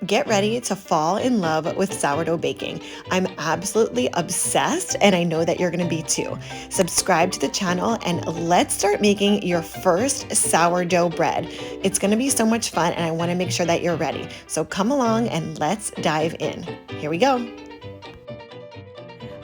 Get ready to fall in love with sourdough baking. I'm absolutely obsessed, and I know that you're going to be too. Subscribe to the channel and let's start making your first sourdough bread. It's going to be so much fun, and I want to make sure that you're ready. So come along and let's dive in. Here we go.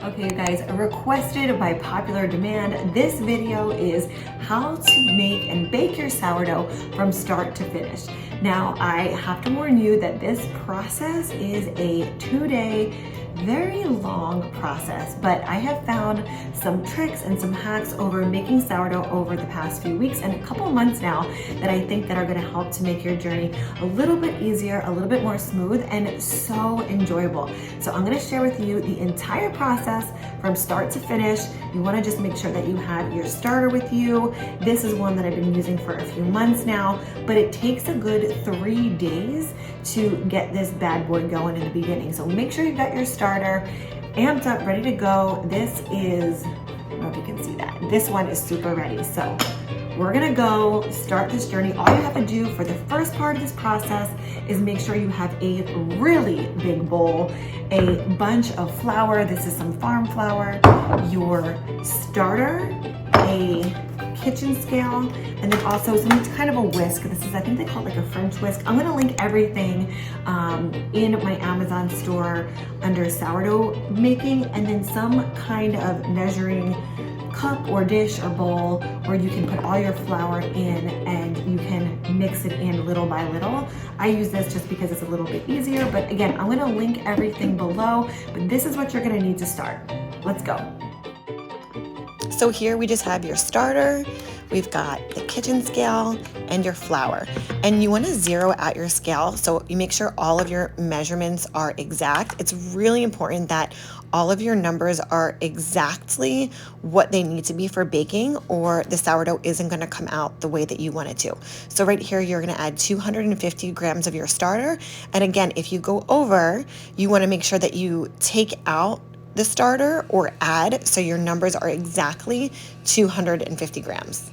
Okay, you guys, requested by popular demand, this video is how to make and bake your sourdough from start to finish. Now, I have to warn you that this process is a 2-day, very long process, but I have found some tricks and some hacks over making sourdough over the past few weeks and a couple months now that I think that are going to help to make your journey a little bit easier, a little bit more smooth, and so enjoyable. So I'm going to share with you the entire process from start to finish. You want to just make sure that you have your starter with you. This is one that I've been using for a few months now, but it takes a good 3 days to get this bad boy going in the beginning. So make sure you've got your starter amped up, ready to go. This is, I don't know if you can see that. This one is super ready. So we're gonna go start this journey. All you have to do for the first part of this process is make sure you have a really big bowl, a bunch of flour. This is some farm flour, your starter, a kitchen scale, and then also some kind of a whisk. This is, I think they call it like a French whisk. I'm gonna link everything in my Amazon store under sourdough making, and then some kind of measuring cup or dish or bowl where you can put all your flour in and you can mix it in little by little. I use this just because it's a little bit easier, but again, I'm gonna link everything below, but this is what you're gonna need to start. Let's go. So here we just have your starter, we've got the kitchen scale and your flour. And you want to zero out your scale so you make sure all of your measurements are exact. It's really important that all of your numbers are exactly what they need to be for baking, or the sourdough isn't going to come out the way that you want it to. So right here, you're going to add 250 grams of your starter. And again, if you go over, you want to make sure that you take out the starter or add so your numbers are exactly 250 grams.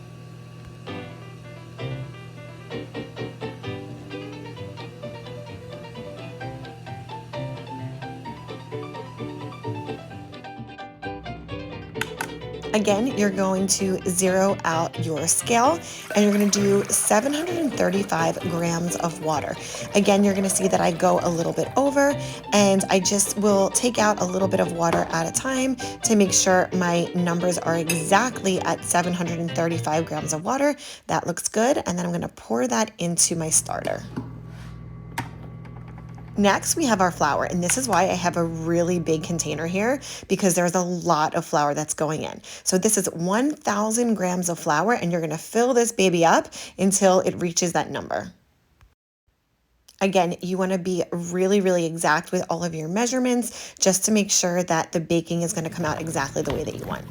Again, you're going to zero out your scale and you're going to do 735 grams of water. Again, you're going to see that I go a little bit over, and I just will take out a little bit of water at a time to make sure my numbers are exactly at 735 grams of water. That looks good. And then I'm going to pour that into my starter. Next, we have our flour, and this is why I have a really big container here, because there's a lot of flour that's going in. So this is 1,000 grams of flour, and you're gonna fill this baby up until it reaches that number. Again, you wanna be really, really exact with all of your measurements just to make sure that the baking is gonna come out exactly the way that you want.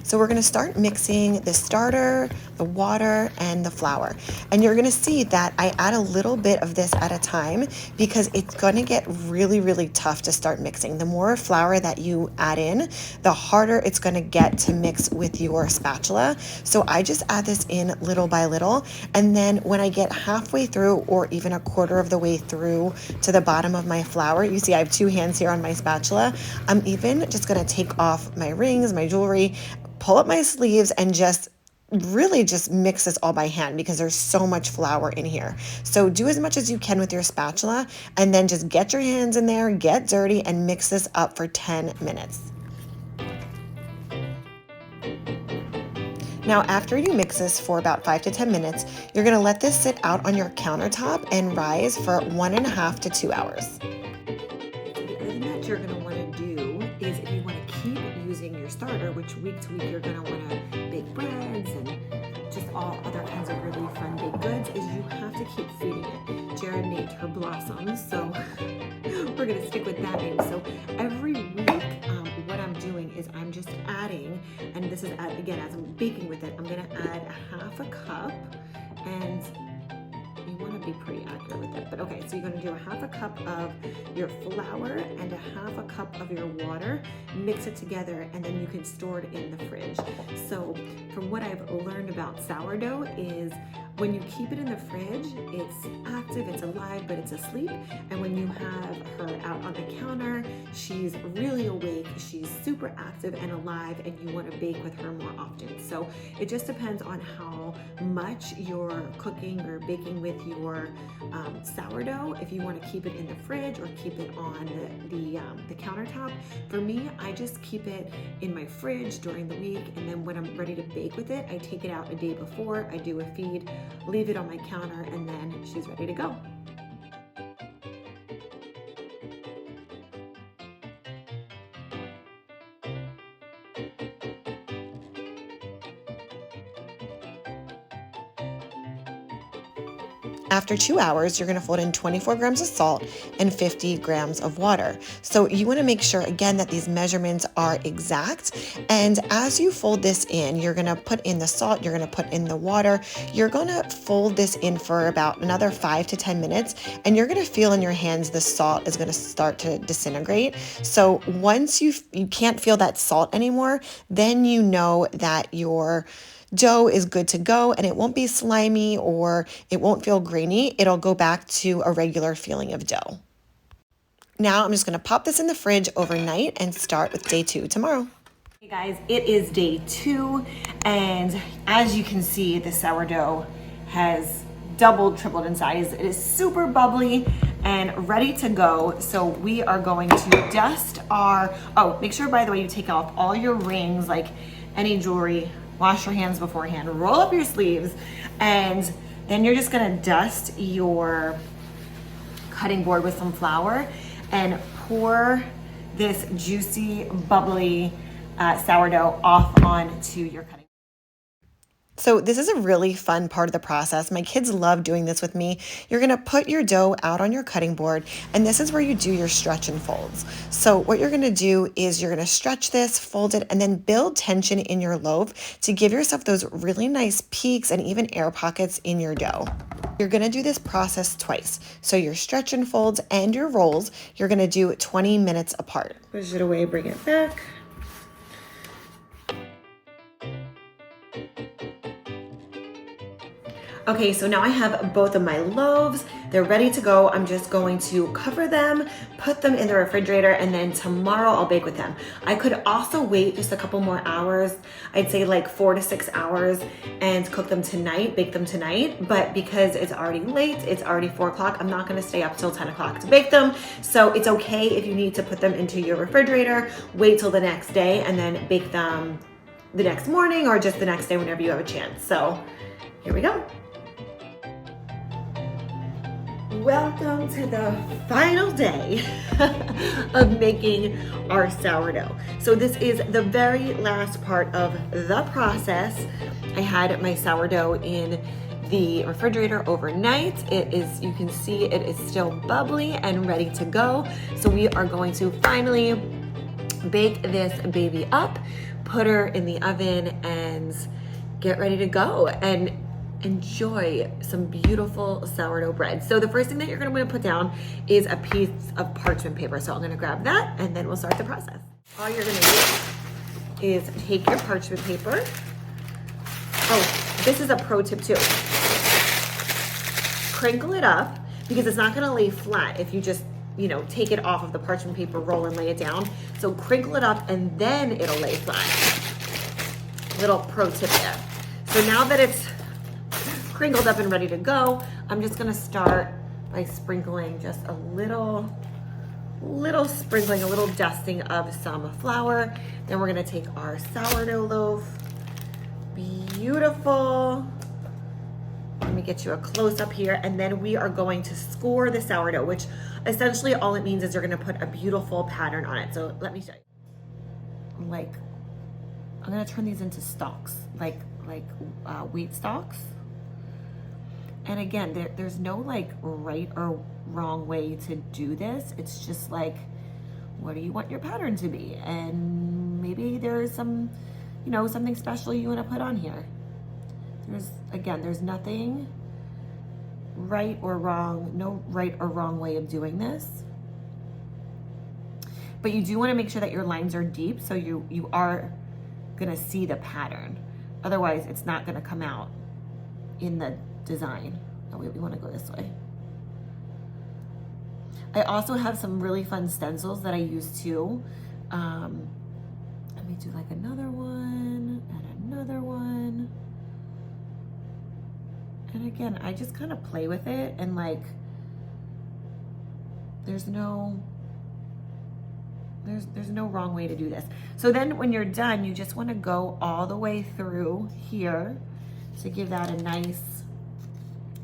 So we're gonna start mixing the starter, the water, and the flour. And you're gonna see that I add a little bit of this at a time because it's gonna get really, really tough to start mixing. The more flour that you add in, the harder it's gonna get to mix with your spatula. So I just add this in little by little. And then when I get halfway through, or even a quarter of the way through to the bottom of my flour, you see I have 2 hands here on my spatula. I'm even just gonna take off my rings, my jewelry, pull up my sleeves, and just really just mix this all by hand because there's so much flour in here. So do as much as you can with your spatula, and then just get your hands in there, get dirty, and mix this up for 10 minutes. Now, after you mix this for about 5 to 10 minutes, you're gonna let this sit out on your countertop and rise for 1.5 to 2 hours. The other thing that you're gonna wanna do is, if you wanna keep using your starter, which week to week you're gonna wanna bake breads and just all other kinds of really fun baked goods, is you have to keep feeding it. Jared named her Blossoms, so we're gonna stick with that name. So every week, what I'm doing is I'm just adding, and this is again as I'm baking with it, I'm gonna add 1/2 cup, and you want to be pretty accurate with it, but okay, so you're going to do 1/2 cup of your flour and 1/2 cup of your water, mix it together, and then you can store it in the fridge. So from what I've learned about sourdough is When you keep it in the fridge, it's active, it's alive, but it's asleep. And when you have her out on the counter, she's really awake, she's super active and alive, and you want to bake with her more often. So it just depends on how much you're cooking or baking with your sourdough. If you want to keep it in the fridge or keep it on the countertop. For me, I just keep it in my fridge during the week, and then when I'm ready to bake with it, I take it out a day before, I do a feed, leave it on my counter, and then she's ready to go. After 2 hours, you're gonna fold in 24 grams of salt and 50 grams of water. So you wanna make sure, again, that these measurements are exact. And as you fold this in, you're gonna put in the salt, you're gonna put in the water, you're gonna fold this in for about another 5 to 10 minutes, and you're gonna feel in your hands the salt is gonna start to disintegrate. So once you can't feel that salt anymore, then you know that your dough is good to go, and it won't be slimy or it won't feel grainy. It'll go back to a regular feeling of dough. Now I'm just gonna pop this in the fridge overnight and start with day 2 tomorrow. Hey guys, it is day 2, and as you can see, the sourdough has doubled, tripled in size. It is super bubbly and ready to go. So we are going to dust our, make sure, by the way, you take off all your rings, like any jewelry. Wash your hands beforehand, roll up your sleeves, and then you're just gonna dust your cutting board with some flour and pour this juicy, bubbly sourdough off onto your cutting board. So this is a really fun part of the process. My kids love doing this with me. You're gonna put your dough out on your cutting board, and this is where you do your stretch and folds. So what you're gonna do is you're gonna stretch this, fold it, and then build tension in your loaf to give yourself those really nice peaks and even air pockets in your dough. You're gonna do this process twice. So your stretch and folds and your rolls, you're gonna do 20 minutes apart. Push it away, bring it back. Okay, so now I have both of my loaves. They're ready to go. I'm just going to cover them, put them in the refrigerator, and then tomorrow I'll bake with them. I could also wait just a couple more hours. I'd say like 4 to 6 hours, and cook them tonight, bake them tonight. But because it's already late, it's already 4 o'clock, I'm not gonna stay up till 10 o'clock to bake them. So it's okay if you need to put them into your refrigerator, wait till the next day, and then bake them the next morning or just the next day whenever you have a chance. So here we go. Welcome to the final day of making our sourdough. So this is the very last part of the process. I had my sourdough in the refrigerator overnight. It is, you can see it is still bubbly and ready to go. So we are going to finally bake this baby up, put her in the oven, and get ready to go and enjoy some beautiful sourdough bread. So the first thing that you're gonna put down is a piece of parchment paper. So I'm gonna grab that, and then we'll start the process. All you're gonna do is take your parchment paper. Oh, this is a pro tip too. Crinkle it up, because it's not gonna lay flat if you just, take it off of the parchment paper roll and lay it down. So crinkle it up and then it'll lay flat. Little pro tip there. So now that it's crinkled up and ready to go, I'm just gonna start by sprinkling just a little sprinkling, a little dusting of some flour. Then we're gonna take our sourdough loaf. Beautiful. Let me get you a close up here. And then we are going to score the sourdough, which essentially all it means is you're gonna put a beautiful pattern on it. So let me show you. I'm gonna turn these into stalks, like wheat stalks. And again, there's no right or wrong way to do this. It's just what do you want your pattern to be? And maybe there's some, something special you want to put on here. There's nothing right or wrong, no right or wrong way of doing this. But you do want to make sure that your lines are deep, so you are gonna see the pattern. Otherwise, it's not gonna come out in the design. Oh wait, we want to go this way. I also have some really fun stencils that I use too. Let me do like another one and another one. And again, I just kind of play with it, and like, there's no wrong way to do this. So then when you're done, you just want to go all the way through here to give that a nice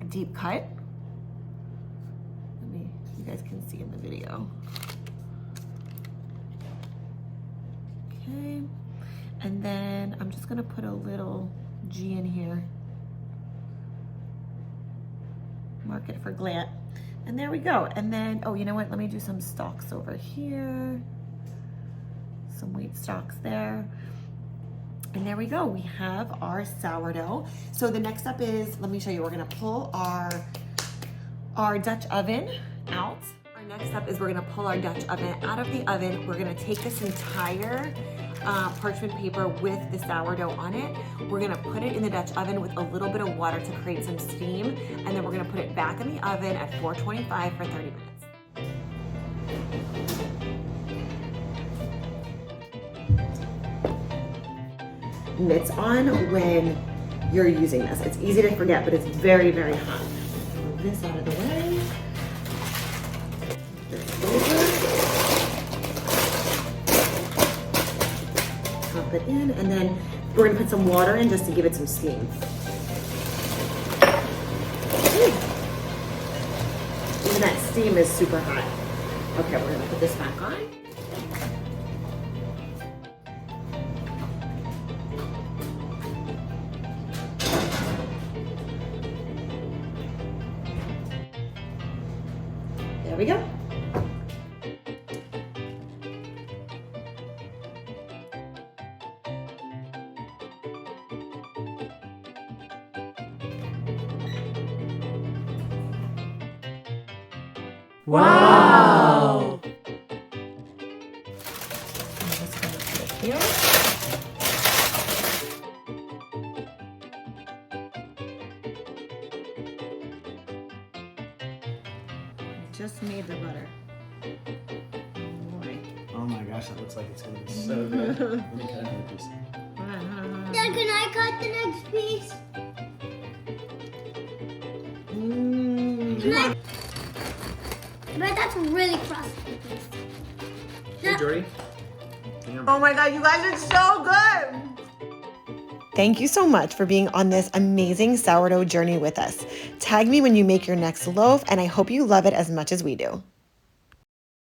deep cut. You guys can see in the video. Okay, and then I'm just gonna put a little G in here. Mark it for Glandt. And there we go. And then, oh, you know what? Let me do some stalks over here. Some wheat stalks there. And there we go. We have our sourdough. So the next step is, let me show you, we're gonna pull our Dutch oven out. Our next step is we're gonna pull our Dutch oven out of the oven. We're gonna take this entire parchment paper with the sourdough on it. We're gonna put it in the Dutch oven with a little bit of water to create some steam, and then we're gonna put it back in the oven at 425 for 30 minutes. Mitts on when you're using this. It's easy to forget, but it's very, very hot. Move this out of the way. This over. Pop it in, and then we're gonna put some water in just to give it some steam. Even that steam is super hot. Okay, we're gonna put this back on. There we go. Wow! I'm just gonna put it here. Just made the butter. Boy. Oh my gosh, that looks like it's gonna be so good. Let me cut another piece. Dad, can I cut the next piece? Mm. But that's really crusty. Hey, Jordy. Oh my God, you guys are so good. Thank you so much for being on this amazing sourdough journey with us. Tag me when you make your next loaf, and I hope you love it as much as we do.